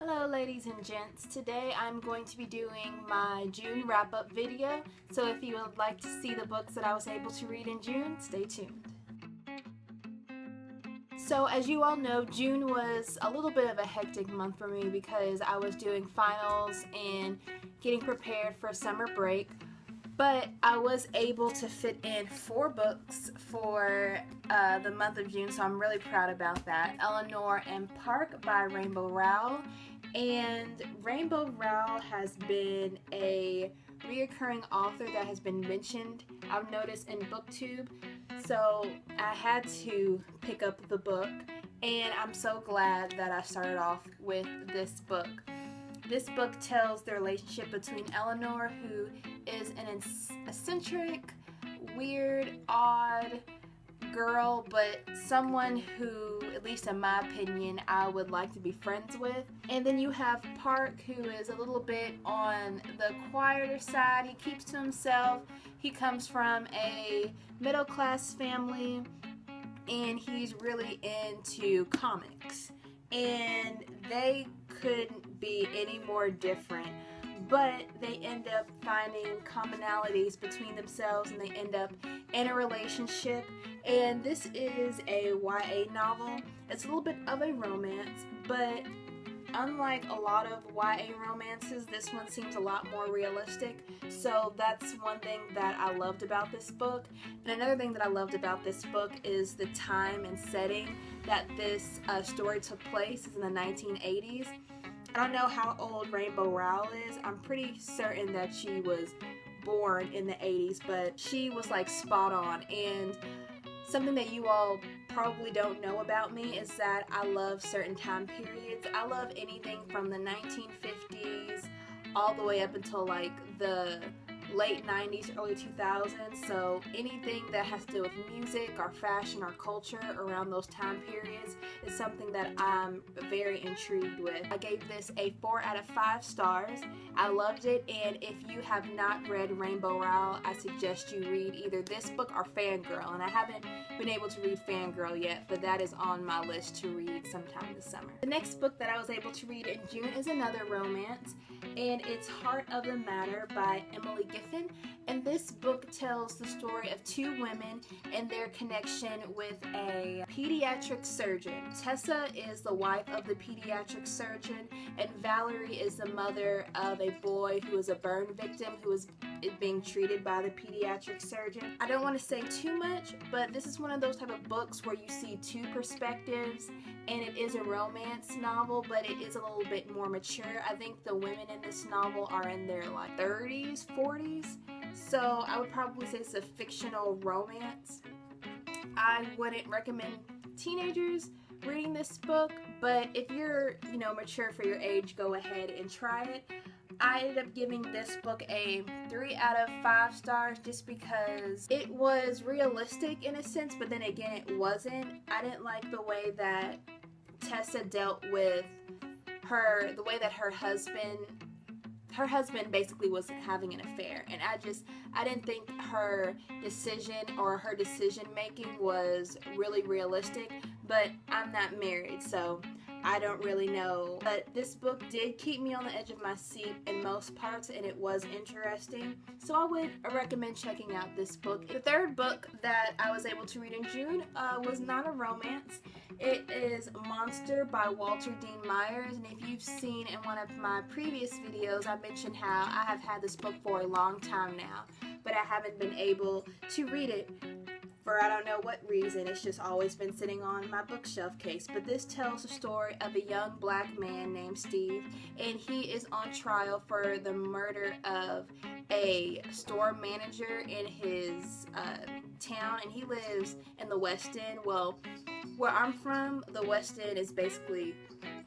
Hello ladies and gents, today I'm going to be doing my June wrap-up video, so if you would like to see the books that I was able to read in June, stay tuned. So as you all know, June was a little bit of a hectic month for me because I was doing finals and getting prepared for summer break. But I was able to fit in 4 books for the month of June, so I'm really proud about that. Eleanor and Park by Rainbow Rowell. And Rainbow Rowell has been a reoccurring author that has been mentioned, I've noticed, in BookTube. So I had to pick up the book, and I'm so glad that I started off with this book. This book tells the relationship between Eleanor, who is an eccentric, weird, odd girl, but someone who, at least in my opinion, I would like to be friends with. And then you have Park, who is a little bit on the quieter side. He keeps to himself. He comes from a middle-class family, and he's really into comics. And they couldn't be any more different, but they end up finding commonalities between themselves, and they end up in a relationship. And this is a YA novel. It's a little bit of a romance, but unlike a lot of YA romances, this one seems a lot more realistic. So that's one thing that I loved about this book. And another thing that I loved about this book is the time and setting that this story took place. Is in the 1980s. I don't know how old Rainbow Rowell is. I'm pretty certain that she was born in the 80s, but she was like spot on. And something that you all probably don't know about me is that I love certain time periods. I love anything from the 1950s all the way up until like the late 90s, early 2000s. So anything that has to do with music or fashion or culture around those time periods is something that I'm very intrigued with. I gave this a 4 out of 5 stars. I loved it, and if you have not read Rainbow Rowell, I suggest you read either this book or Fangirl. And I haven't been able to read Fangirl yet, but that is on my list to read sometime this summer. The next book that I was able to read in June is another romance, and it's Heart of the Matter by Emily Giffin. And this book tells the story of 2 women and their connection with a pediatric surgeon. Tessa is the wife of the pediatric surgeon, and Valerie is the mother of a boy who is a burn victim who is being treated by the pediatric surgeon. I don't want to say too much, but this is one of those type of books where you see 2 perspectives, and it is a romance novel, but it is a little bit more mature. I think the women in this novel are in their like 30s, 40s, so I would probably say it's a fictional romance. I wouldn't recommend teenagers reading this book, but if you're, mature for your age, go ahead and try it. I ended up giving this book a 3 out of 5 stars just because it was realistic in a sense, but then again it wasn't. I didn't like the way that Tessa dealt with the way that her husband basically was having an affair, and I didn't think her decision or her decision making was really realistic, but I'm not married, so I don't really know. But this book did keep me on the edge of my seat in most parts, and it was interesting, so I would recommend checking out this book. The third book that I was able to read in June was not a romance. It is Monster by Walter Dean Myers, and if you've seen in one of my previous videos, I mentioned how I have had this book for a long time now, but I haven't been able to read it for I don't know what reason. It's just always been sitting on my bookshelf case. But this tells the story of a young black man named Steve, and he is on trial for the murder of a store manager in his town, and he lives in the West End. Well, where I'm from, the West End is basically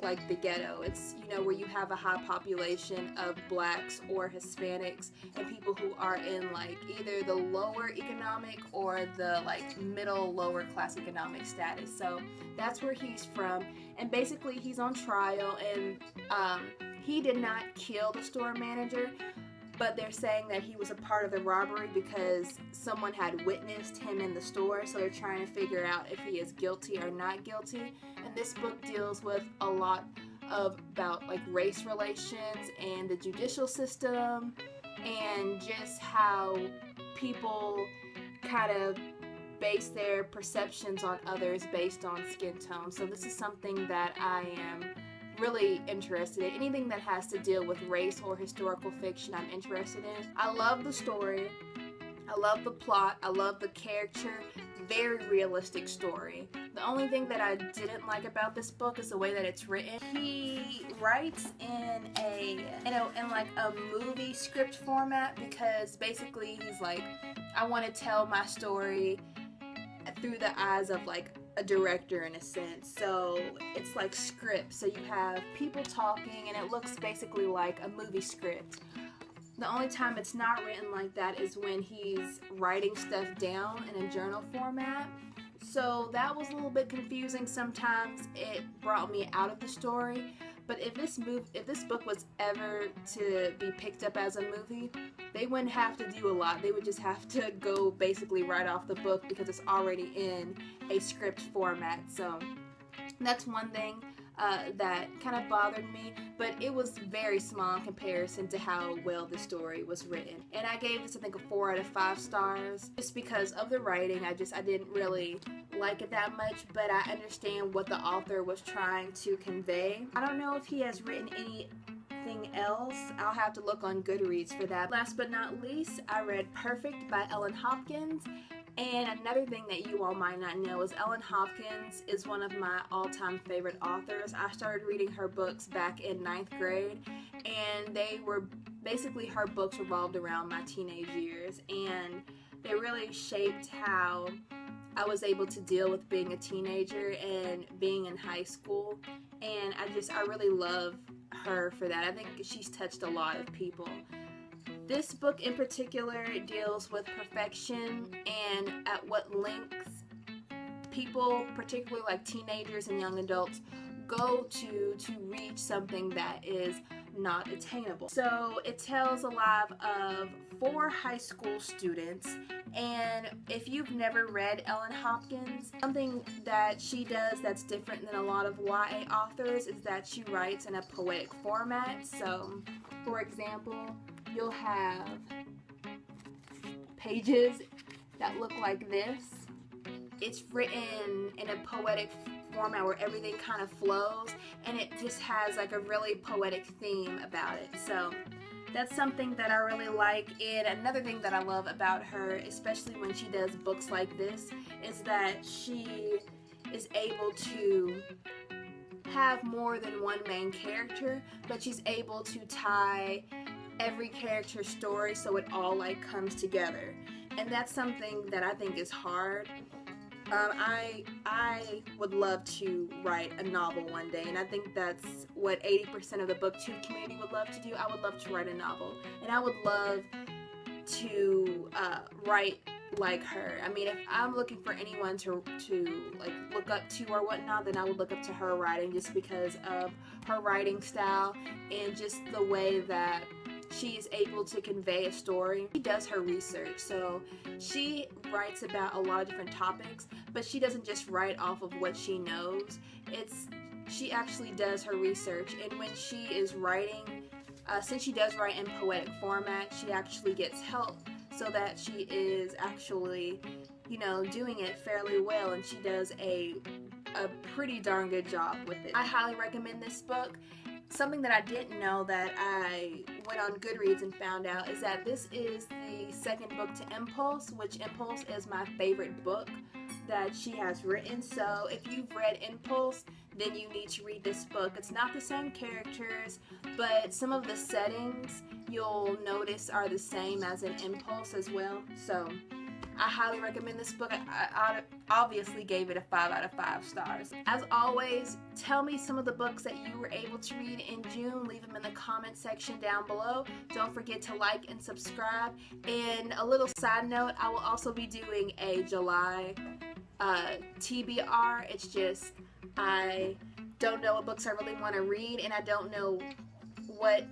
like the ghetto. It's, where you have a high population of blacks or Hispanics and people who are in like either the lower economic or the like middle lower class economic status. So that's where he's from, and basically he's on trial, and he did not kill the store manager, but they're saying that he was a part of the robbery because someone had witnessed him in the store, so they're trying to figure out if he is guilty or not guilty. And this book deals with a lot about like race relations and the judicial system, and just how people kind of base their perceptions on others based on skin tone. So this is something that I am really interested in. Anything that has to deal with race or historical fiction, I'm interested in. I love the story. I love the plot. I love the character. Very realistic story. The only thing that I didn't like about this book is the way that it's written. He writes in like a movie script format, because basically he's like, I want to tell my story through the eyes of like a director in a sense. So it's like script. So you have people talking and it looks basically like a movie script. The only time it's not written like that is when he's writing stuff down in a journal format. So that was a little bit confusing. Sometimes it brought me out of the story. But if this book was ever to be picked up as a movie, they wouldn't have to do a lot. They would just have to go basically right off the book because it's already in a script format. So that's one thing that kind of bothered me, but it was very small in comparison to how well the story was written. And I gave this, I think, a 4 out of 5 stars just because of the writing. I didn't really like it that much, but I understand what the author was trying to convey. I don't know if he has written anything else. I'll have to look on Goodreads for that. Last but not least, I read Perfect by Ellen Hopkins. And another thing that you all might not know is Ellen Hopkins is one of my all-time favorite authors. I started reading her books back in 9th grade, and her books revolved around my teenage years, and they really shaped how I was able to deal with being a teenager and being in high school. And I really love her for that. I think she's touched a lot of people. This book in particular deals with perfection and at what lengths people, particularly like teenagers and young adults, go to reach something that is not attainable. So it tells a life of 4 high school students, and if you've never read Ellen Hopkins, something that she does that's different than a lot of YA authors is that she writes in a poetic format. So, for example, you'll have pages that look like this. It's written in a poetic format where everything kind of flows, and it just has like a really poetic theme about it. So that's something that I really like. And another thing that I love about her, especially when she does books like this, is that she is able to have more than one main character, but she's able to tie every character's story so it all like comes together. And that's something that I think is hard. I would love to write a novel one day, and I think that's what 80% of the booktube community would love to do. I would love to write a novel, and I would love to write like her. I mean, if I'm looking for anyone to like look up to or whatnot, then I would look up to her writing, just because of her writing style and just the way that she is able to convey a story. She does her research, so she writes about a lot of different topics, but she doesn't just write off of what she knows. She actually does her research, and when she is writing, since she does write in poetic format, she actually gets help so that she is actually, doing it fairly well, and she does a pretty darn good job with it. I highly recommend this book. Something that I didn't know that I went on Goodreads and found out is that this is the second book to Impulse, which Impulse is my favorite book that she has written. So if you've read Impulse, then you need to read this book. It's not the same characters, but some of the settings you'll notice are the same as in Impulse as well. So I highly recommend this book. I obviously gave it a 5 out of 5 stars. As always, tell me some of the books that you were able to read in June. Leave them in the comment section down below. Don't forget to like and subscribe. And a little side note, I will also be doing a July TBR. It's just, I don't know what books I really want to read, and I don't know what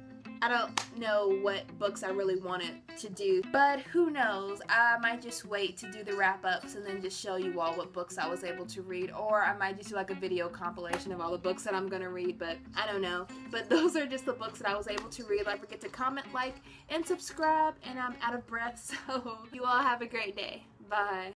I don't know what books I really wanted to do, but who knows, I might just wait to do the wrap-ups and then just show you all what books I was able to read, or I might just do like a video compilation of all the books that I'm gonna read, but I don't know. But those are just the books that I was able to read. Don't forget to comment, like, and subscribe, and I'm out of breath, so you all have a great day. Bye.